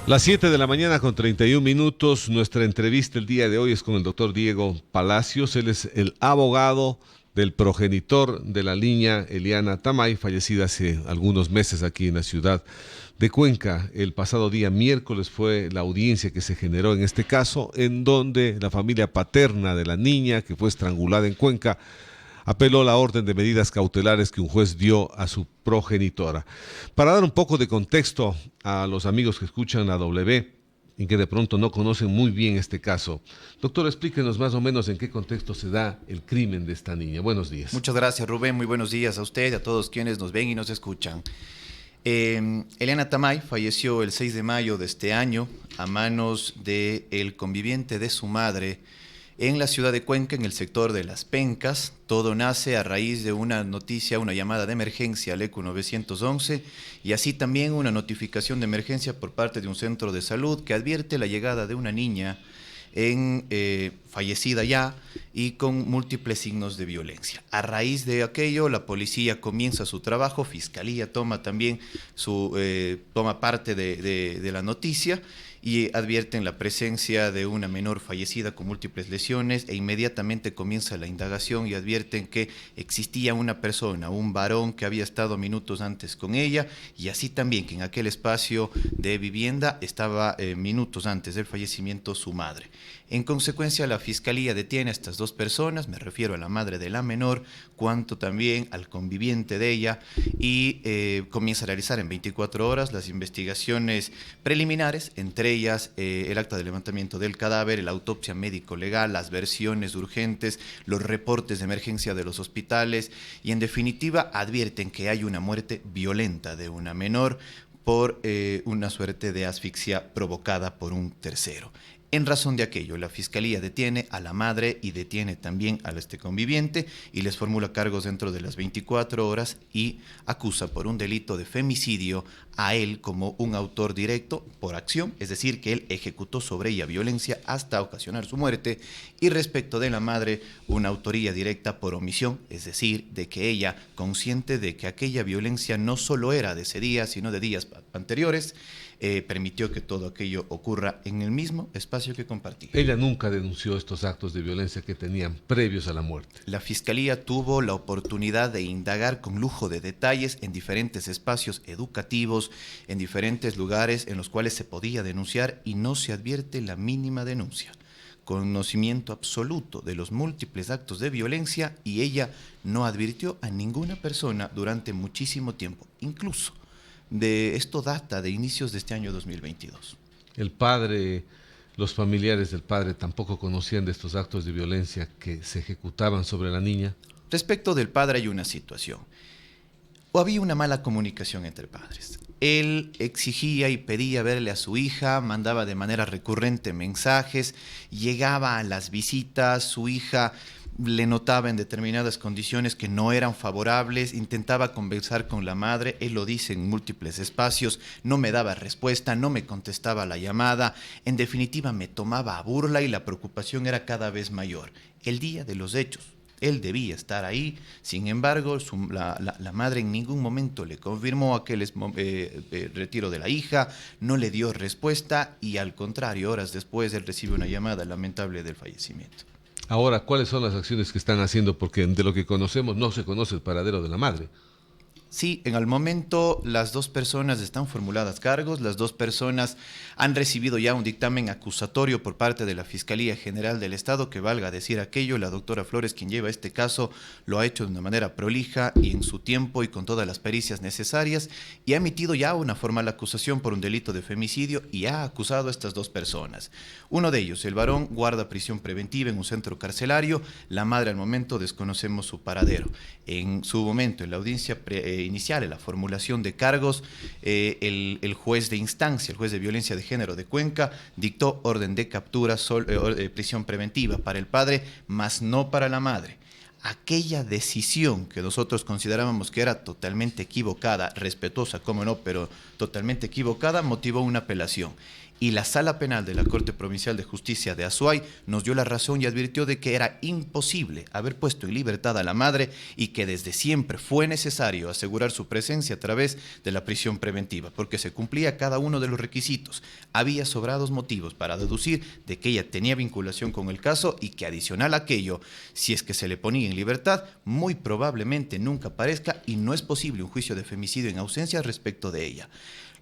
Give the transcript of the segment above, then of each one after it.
Las 7 de la mañana con 31 minutos. Nuestra entrevista el día de hoy es con el doctor Diego Palacios. Él es el abogado del progenitor de la niña Eliana Tamay, fallecida hace algunos meses aquí en la ciudad de Cuenca. El pasado día miércoles fue la audiencia que se generó en este caso, en donde la familia paterna de la niña, que fue estrangulada en Cuenca, apeló la orden de medidas cautelares que un juez dio a su progenitora. Para dar un poco de contexto a los amigos que escuchan la W y que de pronto no conocen muy bien este caso, doctor, explíquenos más o menos en qué contexto se da el crimen de esta niña. Buenos días. Muchas gracias, Rubén. Muy buenos días a usted y a todos quienes nos ven y nos escuchan. Eliana Tamay falleció el 6 de mayo de este año a manos del conviviente de su madre en la ciudad de Cuenca, en el sector de Las Pencas. Todo nace a raíz de una noticia, una llamada de emergencia al ECU 911 y así también una notificación de emergencia por parte de un centro de salud que advierte la llegada de una niña fallecida ya y con múltiples signos de violencia. A raíz de aquello, la policía comienza su trabajo, Fiscalía toma también toma parte de la noticia y advierten la presencia de una menor fallecida con múltiples lesiones e inmediatamente comienza la indagación y advierten que existía una persona, un varón que había estado minutos antes con ella y así también que en aquel espacio de vivienda estaba minutos antes del fallecimiento su madre. En consecuencia, la Fiscalía detiene a estas dos personas, me refiero a la madre de la menor, cuanto también al conviviente de ella, y comienza a realizar en 24 horas las investigaciones preliminares, entre ellas el acta de levantamiento del cadáver, la autopsia médico-legal, las versiones urgentes, los reportes de emergencia de los hospitales, y en definitiva advierten que hay una muerte violenta de una menor por una suerte de asfixia provocada por un tercero. En razón de aquello, la Fiscalía detiene a la madre y detiene también a este conviviente y les formula cargos dentro de las 24 horas y acusa por un delito de femicidio a él como un autor directo por acción, es decir, que él ejecutó sobre ella violencia hasta ocasionar su muerte, y respecto de la madre, una autoría directa por omisión, es decir, de que ella, consciente de que aquella violencia no solo era de ese día, sino de días anteriores, permitió que todo aquello ocurra en el mismo espacio que compartía. Ella nunca denunció estos actos de violencia que tenían previos a la muerte. La Fiscalía tuvo la oportunidad de indagar con lujo de detalles en diferentes espacios educativos, en diferentes lugares en los cuales se podía denunciar y no se advierte la mínima denuncia. Conocimiento absoluto de los múltiples actos de violencia y ella no advirtió a ninguna persona durante muchísimo tiempo, incluso esto data de inicios de este año 2022. El padre, los familiares del padre tampoco conocían de estos actos de violencia que se ejecutaban sobre la niña. Respecto del padre hay una situación. O había una mala comunicación entre padres. Él exigía y pedía verle a su hija, mandaba de manera recurrente mensajes, llegaba a las visitas, su hija le notaba en determinadas condiciones que no eran favorables, intentaba conversar con la madre, él lo dice en múltiples espacios, no me daba respuesta, no me contestaba la llamada, en definitiva me tomaba a burla y la preocupación era cada vez mayor. El día de los hechos, él debía estar ahí, sin embargo, la madre en ningún momento le confirmó aquel retiro de la hija, no le dio respuesta y al contrario, horas después él recibe una llamada lamentable del fallecimiento. Ahora, ¿cuáles son las acciones que están haciendo? Porque de lo que conocemos no se conoce el paradero de la madre. Sí, en el momento las dos personas están formuladas cargos, las dos personas han recibido ya un dictamen acusatorio por parte de la Fiscalía General del Estado, que valga decir aquello, la doctora Flores, quien lleva este caso, lo ha hecho de una manera prolija y en su tiempo y con todas las pericias necesarias, y ha emitido ya una formal acusación por un delito de femicidio y ha acusado a estas dos personas. Uno de ellos, el varón, guarda prisión preventiva en un centro carcelario, la madre al momento desconocemos su paradero. En su momento, en la audiencia inicial, en la formulación de cargos, el juez de instancia, el juez de violencia de género de Cuenca, dictó orden de captura, prisión preventiva para el padre, mas no para la madre. aquella decisión que nosotros considerábamos que era totalmente equivocada, respetuosa, cómo no, pero totalmente equivocada, motivó una apelación. Y la Sala Penal de la Corte Provincial de Justicia de Azuay nos dio la razón y advirtió de que era imposible haber puesto en libertad a la madre y que desde siempre fue necesario asegurar su presencia a través de la prisión preventiva, porque se cumplía cada uno de los requisitos. Había sobrados motivos para deducir de que ella tenía vinculación con el caso y que adicional a aquello, si es que se le ponía en libertad, muy probablemente nunca aparezca y no es posible un juicio de femicidio en ausencia respecto de ella.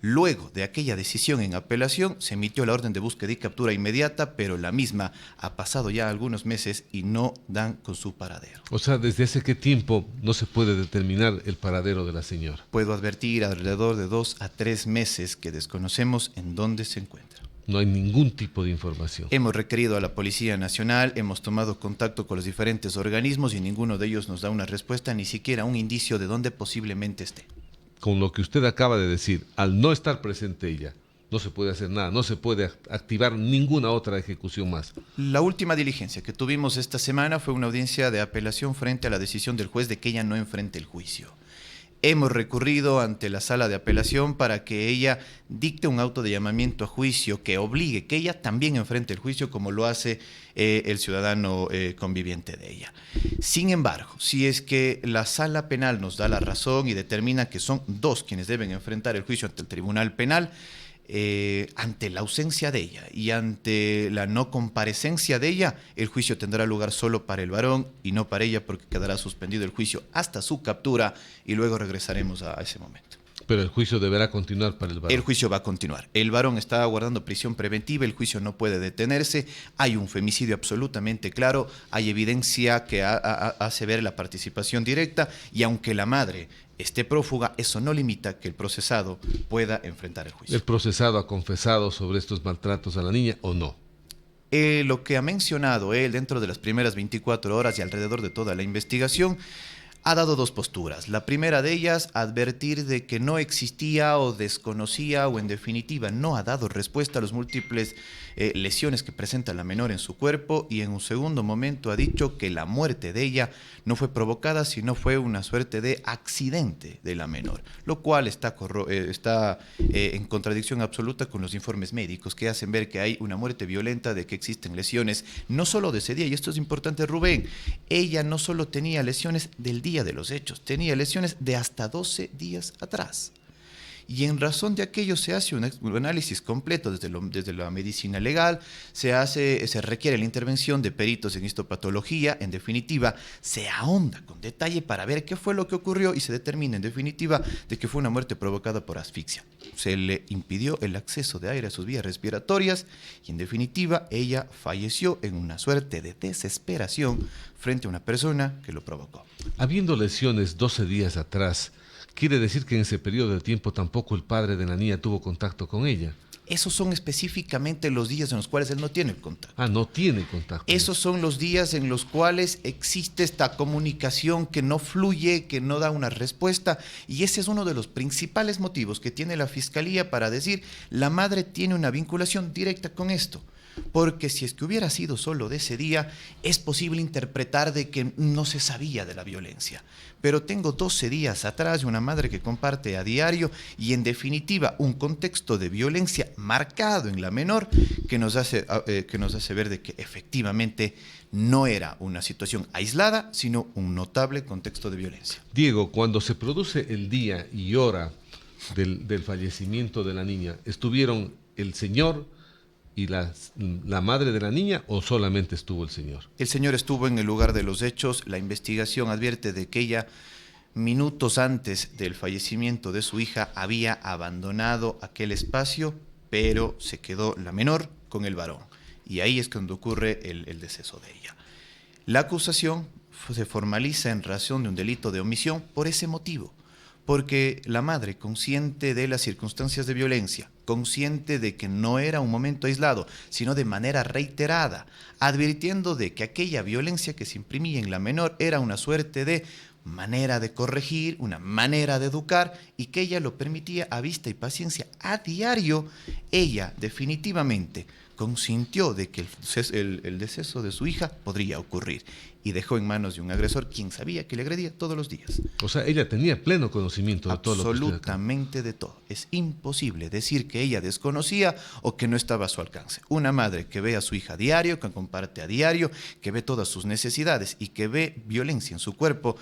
Luego de aquella decisión en apelación, se emitió la orden de búsqueda y captura inmediata, pero la misma ha pasado ya algunos meses y no dan con su paradero. O sea, ¿desde hace qué tiempo no se puede determinar el paradero de la señora? Puedo advertir alrededor de 2 a 3 meses que desconocemos en dónde se encuentra. No hay ningún tipo de información. Hemos requerido a la Policía Nacional, hemos tomado contacto con los diferentes organismos y ninguno de ellos nos da una respuesta, ni siquiera un indicio de dónde posiblemente esté. Con lo que usted acaba de decir, al no estar presente ella, no se puede hacer nada, no se puede activar ninguna otra ejecución más. La última diligencia que tuvimos esta semana fue una audiencia de apelación frente a la decisión del juez de que ella no enfrente el juicio. Hemos recurrido ante la sala de apelación para que ella dicte un auto de llamamiento a juicio que obligue que ella también enfrente el juicio como lo hace el ciudadano conviviente de ella. Sin embargo, si es que la sala penal nos da la razón y determina que son 2 quienes deben enfrentar el juicio ante el tribunal penal, ante la ausencia de ella y ante la no comparecencia de ella, el juicio tendrá lugar solo para el varón y no para ella, porque quedará suspendido el juicio hasta su captura y luego regresaremos a ese momento. Pero el juicio deberá continuar para el varón. El juicio va a continuar. El varón está aguardando prisión preventiva, el juicio no puede detenerse, hay un femicidio absolutamente claro, hay evidencia que hace ver la participación directa y aunque la madre esté prófuga, eso no limita que el procesado pueda enfrentar el juicio. ¿El procesado ha confesado sobre estos maltratos a la niña o no? Lo que ha mencionado él dentro de las primeras 24 horas y alrededor de toda la investigación, ha dado 2 posturas. La primera de ellas, advertir de que no existía o desconocía o en definitiva no ha dado respuesta a las múltiples lesiones que presenta la menor en su cuerpo, y en un segundo momento ha dicho que la muerte de ella no fue provocada, sino fue una suerte de accidente de la menor, lo cual está en contradicción absoluta con los informes médicos que hacen ver que hay una muerte violenta, de que existen lesiones no solo de ese día, y esto es importante, Rubén, ella no solo tenía lesiones del día de los hechos, tenía lesiones de hasta 12 días atrás. Y en razón de aquello se hace un análisis completo desde la medicina legal, se requiere la intervención de peritos en histopatología, en definitiva, se ahonda con detalle para ver qué fue lo que ocurrió y se determina en definitiva de que fue una muerte provocada por asfixia. Se le impidió el acceso de aire a sus vías respiratorias y en definitiva ella falleció en una suerte de desesperación frente a una persona que lo provocó. Habiendo lesiones 12 días atrás, ¿quiere decir que en ese periodo de tiempo tampoco el padre de la niña tuvo contacto con ella? Esos son específicamente los días en los cuales él no tiene el contacto. Ah, no tiene contacto. Esos son los días en los cuales existe esta comunicación que no fluye, que no da una respuesta, y ese es uno de los principales motivos que tiene la Fiscalía para decir la madre tiene una vinculación directa con esto. Porque si es que hubiera sido solo de ese día, es posible interpretar de que no se sabía de la violencia. Pero tengo 12 días atrás de una madre que comparte a diario y en definitiva un contexto de violencia marcado en la menor que nos hace ver de que efectivamente no era una situación aislada, sino un notable contexto de violencia. Diego, cuando se produce el día y hora del fallecimiento de la niña, ¿estuvieron el señor y la madre de la niña o solamente estuvo el señor? El señor estuvo en el lugar de los hechos. La investigación advierte de que ella, minutos antes del fallecimiento de su hija, había abandonado aquel espacio, pero se quedó la menor con el varón. Y ahí es cuando ocurre el deceso de ella. La acusación se formaliza en razón de un delito de omisión por ese motivo. Porque la madre, consciente de las circunstancias de violencia, consciente de que no era un momento aislado, sino de manera reiterada, advirtiendo de que aquella violencia que se imprimía en la menor era una suerte de manera de corregir, una manera de educar, y que ella lo permitía a vista y paciencia a diario, ella definitivamente, consintió de que el deceso de su hija podría ocurrir y dejó en manos de un agresor quien sabía que le agredía todos los días. O sea, ella tenía pleno conocimiento de todo lo que usted acaba. Absolutamente de todo. Es imposible decir que ella desconocía o que no estaba a su alcance. Una madre que ve a su hija a diario, que comparte a diario, que ve todas sus necesidades y que ve violencia en su cuerpo,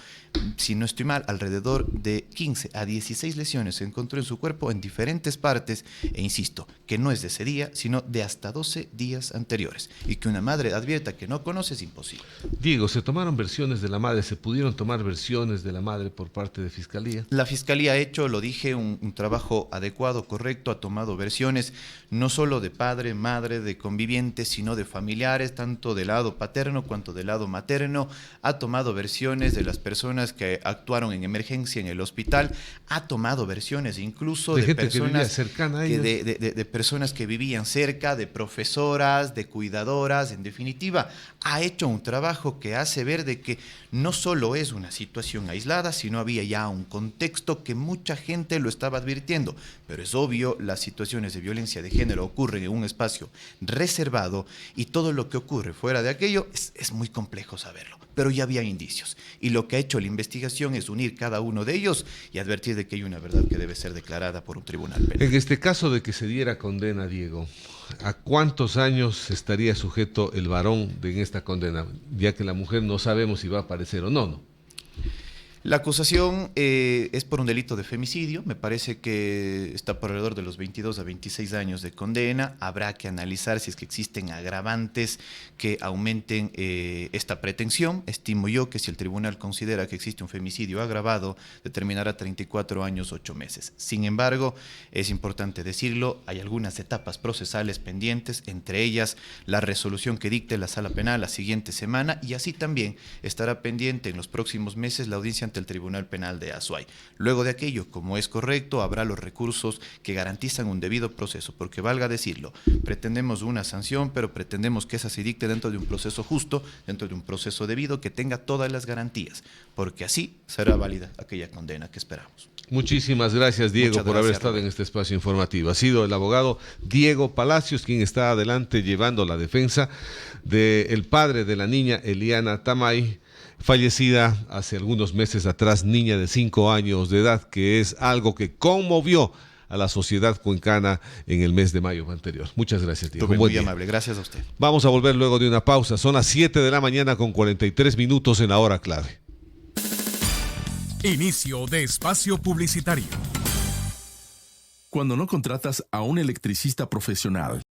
si no estoy mal, alrededor de 15 a 16 lesiones se encontró en su cuerpo en diferentes partes, e insisto, que no es de ese día, sino de hasta 12 días anteriores. Y que una madre advierta que no conoce es imposible. Diego, ¿se tomaron versiones de la madre? ¿Se pudieron tomar versiones de la madre por parte de Fiscalía? La Fiscalía ha hecho, lo dije, un trabajo adecuado, correcto, ha tomado versiones no solo de padre, madre, de convivientes, sino de familiares, tanto del lado paterno cuanto del lado materno. Ha tomado versiones de las personas que actuaron en emergencia en el hospital, ha tomado versiones incluso de de gente personas que vivía cercana a ellos. de personas que vivían cerca, de profesoras, de cuidadoras, en definitiva, ha hecho un trabajo que hace ver de que no solo es una situación aislada, sino había ya un contexto que mucha gente lo estaba advirtiendo. Pero es obvio, las situaciones de violencia de género ocurren en un espacio reservado y todo lo que ocurre fuera de aquello es muy complejo saberlo. Pero ya había indicios. Y lo que ha hecho la investigación es unir cada uno de ellos y advertir de que hay una verdad que debe ser declarada por un tribunal penal. En este caso de que se diera condena, Diego, ¿a cuántos años estaría sujeto el varón en esta condena? Ya que la mujer no sabemos si va a aparecer o no, ¿no? La acusación es por un delito de femicidio, me parece que está por alrededor de los 22 a 26 años de condena. Habrá que analizar si es que existen agravantes que aumenten esta pretensión. Estimo yo que si el tribunal considera que existe un femicidio agravado, determinará 34 años, 8 meses. Sin embargo, es importante decirlo, hay algunas etapas procesales pendientes, entre ellas la resolución que dicte la Sala Penal la siguiente semana, y así también estará pendiente en los próximos meses la audiencia ante el Tribunal Penal de Azuay. Luego de aquello, como es correcto, habrá los recursos que garantizan un debido proceso, porque valga decirlo, pretendemos una sanción, pero pretendemos que esa se dicte dentro de un proceso justo, dentro de un proceso debido, que tenga todas las garantías, porque así será válida aquella condena que esperamos. Muchísimas gracias, Diego, por haber estado en este espacio informativo. Ha sido el abogado Diego Palacios quien está adelante llevando la defensa del padre de la niña Eliana Tamay, fallecida hace algunos meses atrás, niña de 5 años de edad, que es algo que conmovió a la sociedad cuencana en el mes de mayo anterior. Muchas gracias, Diego. Muy amable, gracias a usted. Vamos a volver luego de una pausa. Son las 7 de la mañana con 43 minutos en la hora clave. Inicio de espacio publicitario. Cuando no contratas a un electricista profesional,